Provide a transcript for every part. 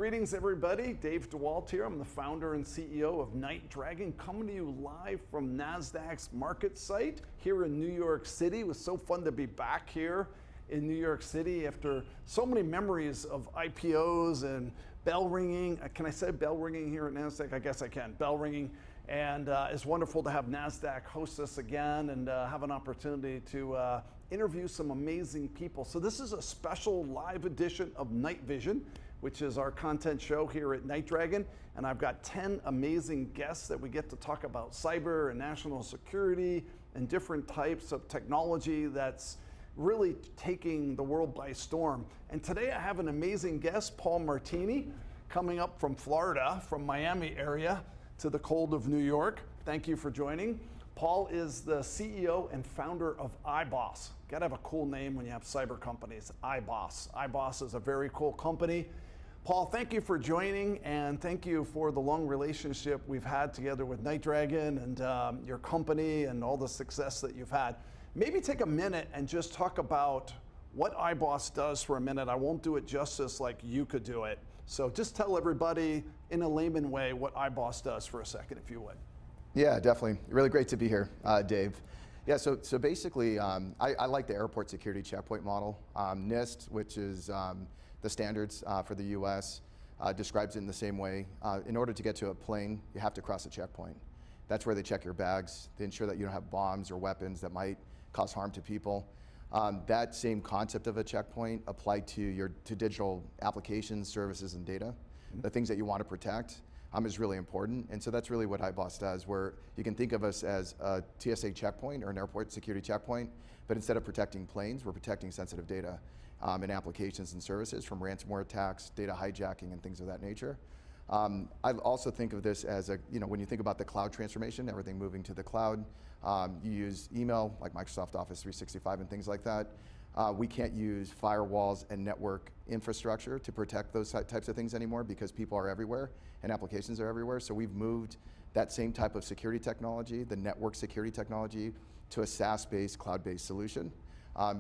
greetings everybody. Dave DeWalt here. I'm the founder and CEO of NightDragon, coming to you live from NASDAQ's market site here in New York City. It was so fun to be back here in New York City after so many memories of IPOs and bell ringing. Can I say bell ringing here at NASDAQ? I guess I can. Bell ringing. And it's wonderful to have NASDAQ host us again and have an opportunity to interview some amazing people. So this is a special live edition of NightVision, which is our content show here at NightDragon. And I've got 10 amazing guests that we get to talk about cyber and national security and different types of technology that's really taking the world by storm. And today I have an amazing guest, Paul Martini, coming up from Florida, from Miami area to the cold of New York. Thank you for joining. Paul is the CEO and founder of iboss. Gotta have a cool name when you have cyber companies, iboss. iboss is a very cool company. Paul, thank you for joining, and thank you for the long relationship we've had together with NightDragon and your company and all the success that you've had. Maybe take a minute and just talk about what iboss does for a minute. I won't do it justice like you could do it. So just tell everybody in a layman way what iboss does for a second, if you would. Yeah, definitely. Really great to be here, Dave. Yeah, so basically, I like the airport security checkpoint model. NIST, which is the standards for the US, describes it in the same way. In order to get to a plane, you have to cross a checkpoint. That's where they check your bags. They ensure that you don't have bombs or weapons that might cause harm to people. That same concept of a checkpoint applied to digital applications, services, and data, the things that you want to protect, is really important. And so that's really what iboss does, where you can think of us as a TSA checkpoint or an airport security checkpoint, but instead of protecting planes, we're protecting sensitive data and applications and services from ransomware attacks, data hijacking, and things of that nature. I also think of this as when you think about the cloud transformation, everything moving to the cloud, you use email like Microsoft Office 365 and things like that. We can't use firewalls and network infrastructure to protect those types of things anymore because people are everywhere and applications are everywhere. So we've moved that same type of security technology, the network security technology, to a SaaS-based, cloud-based solution.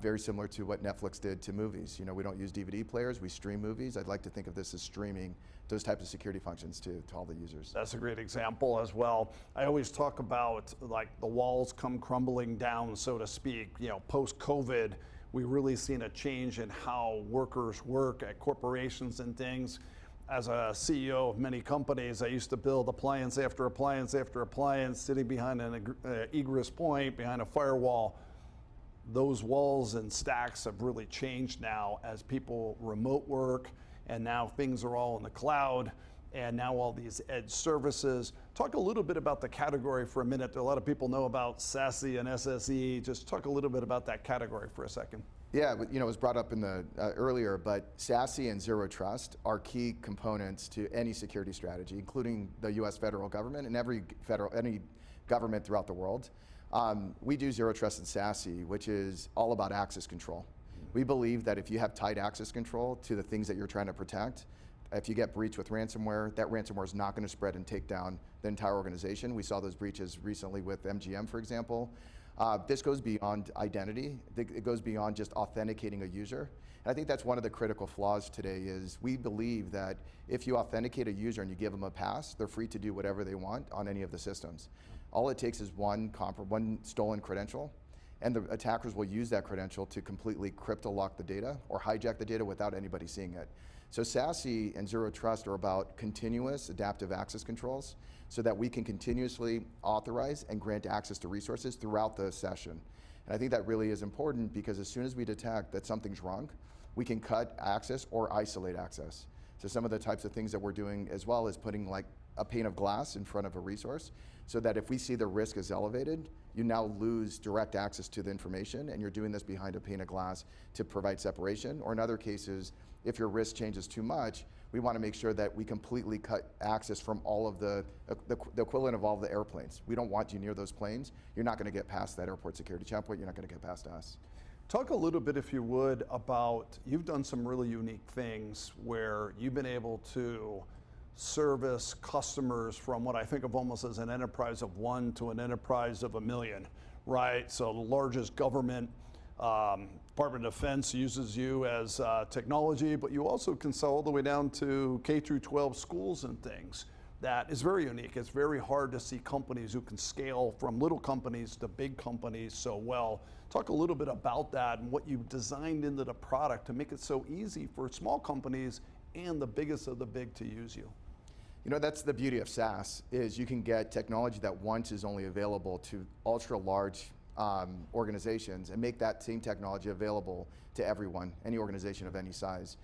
Very similar to what Netflix did to movies. We don't use DVD players, we stream movies. I'd like to think of this as streaming those types of security functions to all the users. That's a great example as well. I always talk about like the walls come crumbling down, so to speak. Post-COVID, we've really seen a change in how workers work at corporations and things. As a CEO of many companies, I used to build appliance after appliance after appliance, sitting behind an egress point, behind a firewall. Those walls and stacks have really changed now as people remote work, and now things are all in the cloud, and now all these edge services. Talk a little bit about the category for a minute. A lot of people know about SASE and SSE. Just talk a little bit about that category for a second. Yeah, it was brought up in the earlier, but SASE and Zero Trust are key components to any security strategy, including the US federal government and any government throughout the world. We do Zero Trust and SASE, which is all about access control. We believe that if you have tight access control to the things that you're trying to protect, if you get breached with ransomware, that ransomware is not going to spread and take down the entire organization. We saw those breaches recently with MGM, for example. This goes beyond identity. It goes beyond just authenticating a user. And I think that's one of the critical flaws today is we believe that if you authenticate a user and you give them a pass, they're free to do whatever they want on any of the systems. All it takes is one stolen credential, and the attackers will use that credential to completely crypto-lock the data or hijack the data without anybody seeing it. So SASE and Zero Trust are about continuous adaptive access controls so that we can continuously authorize and grant access to resources throughout the session. And I think that really is important because as soon as we detect that something's wrong, we can cut access or isolate access. So some of the types of things that we're doing as well is putting like a pane of glass in front of a resource so that if we see the risk is elevated, you now lose direct access to the information, and you're doing this behind a pane of glass to provide separation. Or in other cases, if your risk changes too much, we want to make sure that we completely cut access from all of the equivalent of all of the airplanes. We don't want you near those planes. You're not going to get past that airport security checkpoint. You're not going to get past us. Talk a little bit, if you would, about, you've done some really unique things where you've been able to service customers from what I think of almost as an enterprise of one to an enterprise of 1 million, right? So the largest government Department of Defense uses you as technology, but you also can sell all the way down to K through 12 schools and things. That is very unique. It's very hard to see companies who can scale from little companies to big companies so well. Talk a little bit about that and what you've designed into the product to make it so easy for small companies and the biggest of the big to use you. You know, that's the beauty of SaaS, is you can get technology that once is only available to ultra large organizations and make that same technology available to everyone, any organization of any size.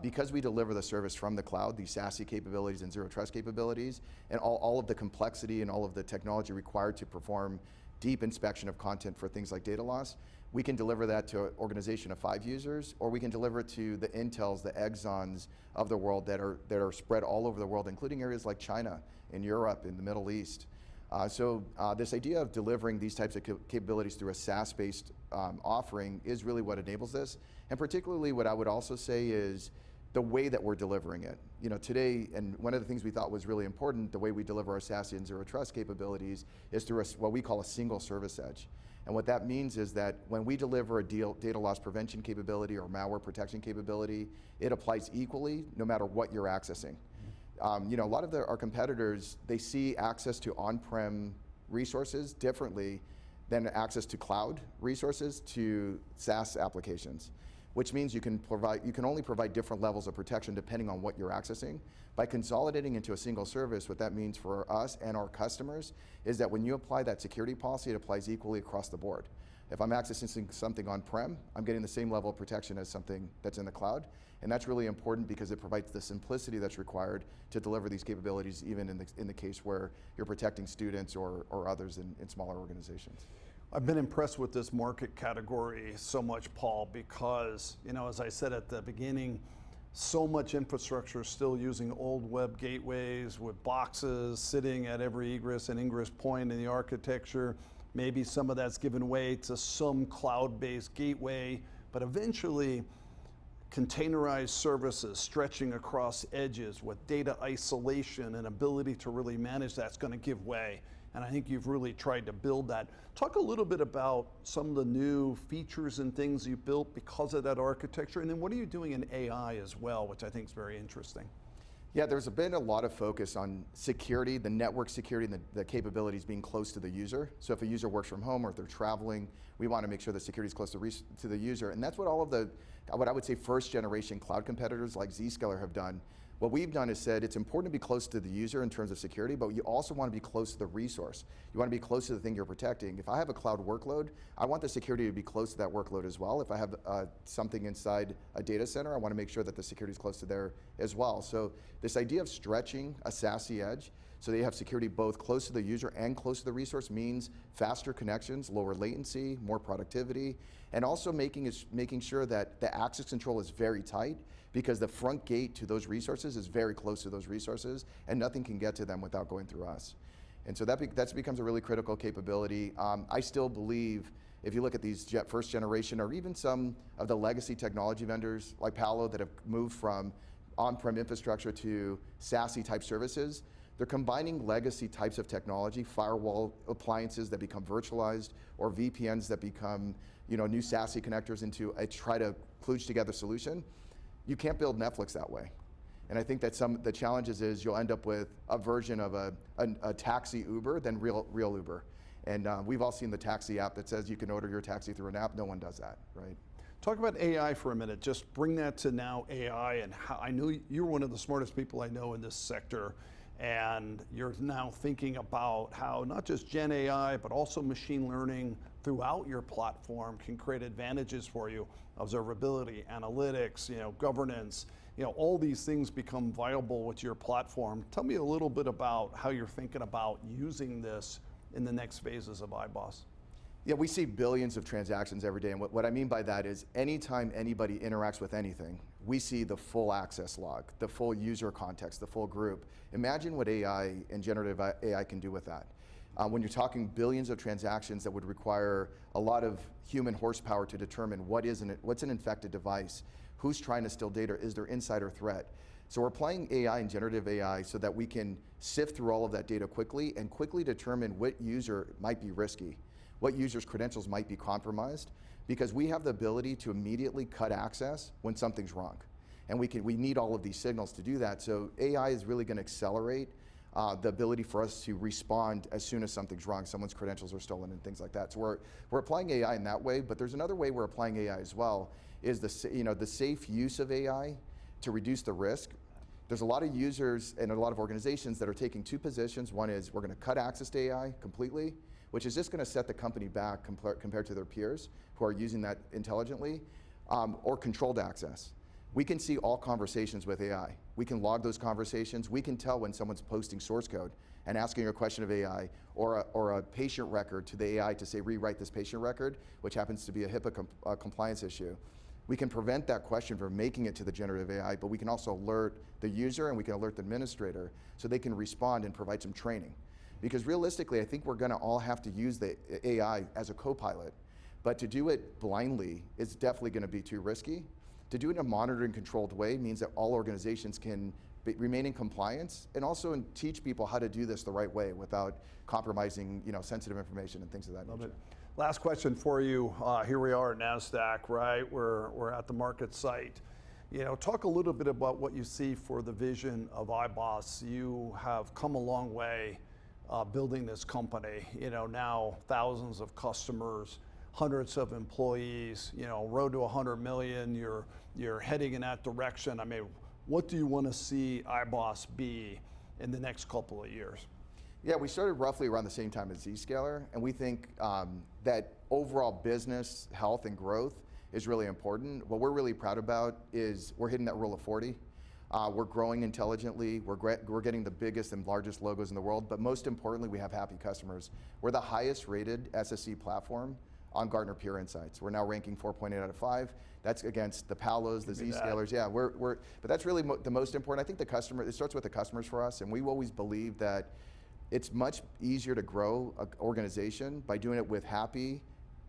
Because we deliver the service from the cloud, these SASE capabilities and zero trust capabilities, and all of the complexity and all of the technology required to perform deep inspection of content for things like data loss, we can deliver that to an organization of 5 users, or we can deliver it to the Intels, the Exxons of the world that are spread all over the world, including areas like China, in Europe, in the Middle East. So this idea of delivering these types of capabilities through a SaaS-based offering is really what enables this. And particularly what I would also say is the way that we're delivering it. You know, today, and one of the things we thought was really important, the way we deliver our SASE and zero trust capabilities is through what we call a single service edge. And what that means is that when we deliver a data loss prevention capability or malware protection capability, it applies equally no matter what you're accessing. You know, a lot of our competitors, they see access to on-prem resources differently than access to cloud resources to SaaS applications, which means you can only provide different levels of protection depending on what you're accessing. By consolidating into a single service, what that means for us and our customers is that when you apply that security policy, it applies equally across the board. If I'm accessing something on-prem, I'm getting the same level of protection as something that's in the cloud. And that's really important because it provides the simplicity that's required to deliver these capabilities, even in the case where you're protecting students or others in smaller organizations. I've been impressed with this market category so much, Paul, because, you know, as I said at the beginning, so much infrastructure is still using old web gateways with boxes sitting at every egress and ingress point in the architecture. Maybe some of that's given way to some cloud-based gateway, but eventually containerized services stretching across edges with data isolation and ability to really manage that's going to give way. And I think you've really tried to build that. Talk a little bit about some of the new features and things you built because of that architecture, and then what are you doing in AI as well, which I think is very interesting. Yeah, there's been a lot of focus on security, the network security, and the capabilities being close to the user. So if a user works from home or if they're traveling, we want to make sure the security is close to the user. And that's what all of what I would say first generation cloud competitors like Zscaler have done. What we've done is said it's important to be close to the user in terms of security, but you also want to be close to the resource. You want to be close to the thing you're protecting. If I have a cloud workload, I want the security to be close to that workload as well. If I have something inside a data center, I want to make sure that the security is close to there as well. So this idea of stretching a SASE edge so that you have security both close to the user and close to the resource means faster connections, lower latency, more productivity, and also making sure that the access control is very tight, because the front gate to those resources is very close to those resources and nothing can get to them without going through us. And so that becomes a really critical capability. I still believe if you look at these first generation or even some of the legacy technology vendors like Palo that have moved from on-prem infrastructure to SASE type services, they're combining legacy types of technology, firewall appliances that become virtualized or VPNs that become new SASE connectors into a try to kludge together solution. You can't build Netflix that way. And I think that the challenges is you'll end up with a version of a taxi Uber than real Uber. And we've all seen the taxi app that says you can order your taxi through an app. No one does that, right? Talk about AI for a minute. Just bring that to now AI and how I know you're one of the smartest people I know in this sector. And you're now thinking about how not just Gen AI, but also machine learning throughout your platform can create advantages for you. Observability, analytics, governance, all these things become viable with your platform. Tell me a little bit about how you're thinking about using this in the next phases of iboss. Yeah, we see billions of transactions every day, and what I mean by that is anytime anybody interacts with anything, we see the full access log, the full user context, the full group. Imagine what AI and generative AI can do with that. When you're talking billions of transactions that would require a lot of human horsepower to determine what's an infected device, who's trying to steal data, is there insider threat? So we're applying AI and generative AI so that we can sift through all of that data quickly and quickly determine what user might be risky, what users' credentials might be compromised, because we have the ability to immediately cut access when something's wrong. And we need all of these signals to do that. So AI is really going to accelerate the ability for us to respond as soon as something's wrong, someone's credentials are stolen and things like that. So we're applying AI in that way, but there's another way we're applying AI as well, is the safe use of AI to reduce the risk. There's a lot of users and a lot of organizations that are taking two positions. One is we're going to cut access to AI completely, which is just going to set the company back compared to their peers who are using that intelligently, or controlled access. We can see all conversations with AI. We can log those conversations. We can tell when someone's posting source code and asking a question of AI, or a patient record to the AI to say, rewrite this patient record, which happens to be a HIPAA compliance issue. We can prevent that question from making it to the generative AI, but we can also alert the user and we can alert the administrator so they can respond and provide some training. Because realistically, I think we're going to all have to use the AI as a co-pilot, but to do it blindly is definitely going to be too risky. To do it in a monitored and controlled way means that all organizations can remain in compliance and also teach people how to do this the right way without compromising, sensitive information and things of that nature. Last question for you. Here we are at NASDAQ, right? We're at the market site. Talk a little bit about what you see for the vision of iboss. You have come a long way building this company. Now thousands of customers, hundreds of employees, road to 100 million, you're heading in that direction. I mean, what do you want to see iboss be in the next couple of years? Yeah, we started roughly around the same time as Zscaler, and we think that overall business health and growth is really important. What we're really proud about is we're hitting that rule of 40. We're growing intelligently, we're getting the biggest and largest logos in the world, but most importantly, we have happy customers. We're the highest rated SSE platform on Gartner Peer Insights. We're now ranking 4.8 out of 5. That's against the Palos, the Zscalers. Yeah, but that's really the most important. I think it starts with the customers for us, and we've always believed that it's much easier to grow an organization by doing it with happy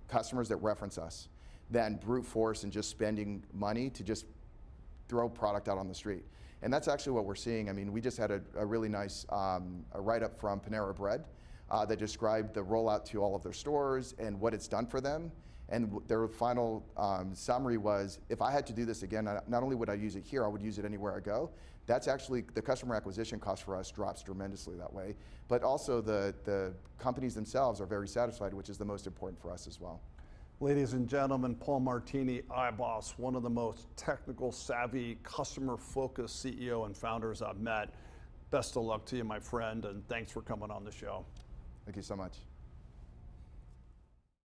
customers that reference us than brute force and just spending money to just throw product out on the street. And that's actually what we're seeing. I mean, we just had a really nice write-up from Panera Bread that described the rollout to all of their stores and what it's done for them. And their final summary was, if I had to do this again, not only would I use it here, I would use it anywhere I go. That's actually, the customer acquisition cost for us drops tremendously that way. But also the companies themselves are very satisfied, which is the most important for us as well. Ladies and gentlemen, Paul Martini, iboss, one of the most technical savvy, customer-focused CEO and founders I've met. Best of luck to you, my friend, and thanks for coming on the show. Thank you so much.